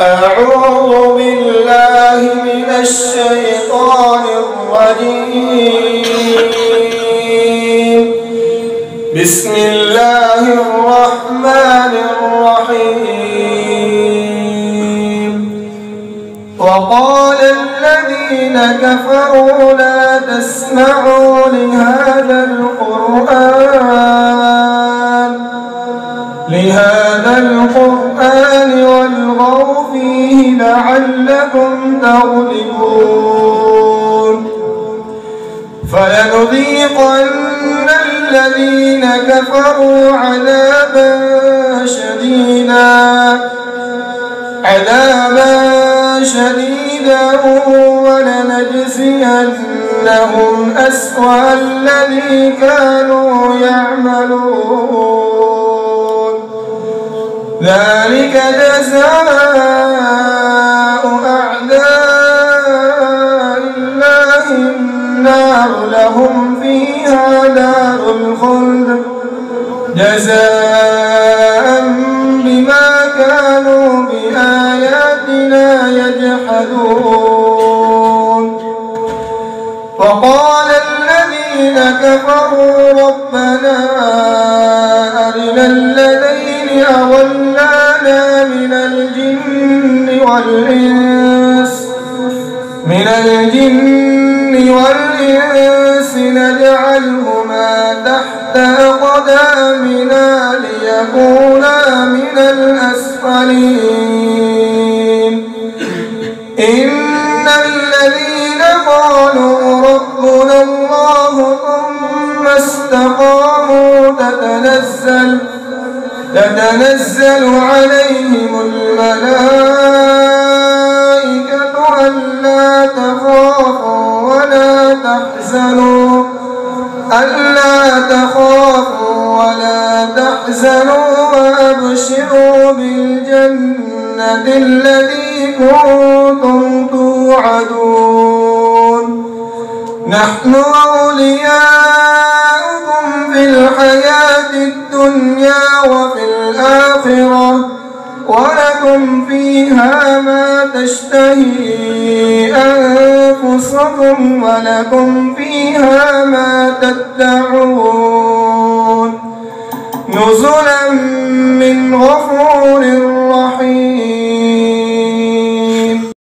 أعوذ بالله من الشيطان الرجيم. بسم الله الرحمن الرحيم. وقال الذين كفروا لا تسمعوا لهذا القرآن والغوا فيه لعلكم تغلبون. فلنذيقن الذين كفروا عذابا شديدا ولنجزينهم أسوأ الذي كانوا يعملون. ذلك جزاء أعداء الله النار لهم فيها دار الخلد جزاء بما كانوا بآياتنا يجحدون. وقال الذين كفروا ربنا أرنا الذين أضلانا من الجن والإنس نجعلهما تحت أقدامنا ليكونا من الأسفلين. إن الذين قالوا ربنا الله ثم استقاموا تتنزل عليهم الملائكة ألا تخافوا ولا تحزنوا وأبشروا بالجنة التي كنتم توعدون. نحن أولياؤكم في الحياة الدنيا وفي الآخرة ولكم فيها ما تشتهي أنفسكم ولكم فيها ما تدعون. نزلا من غفور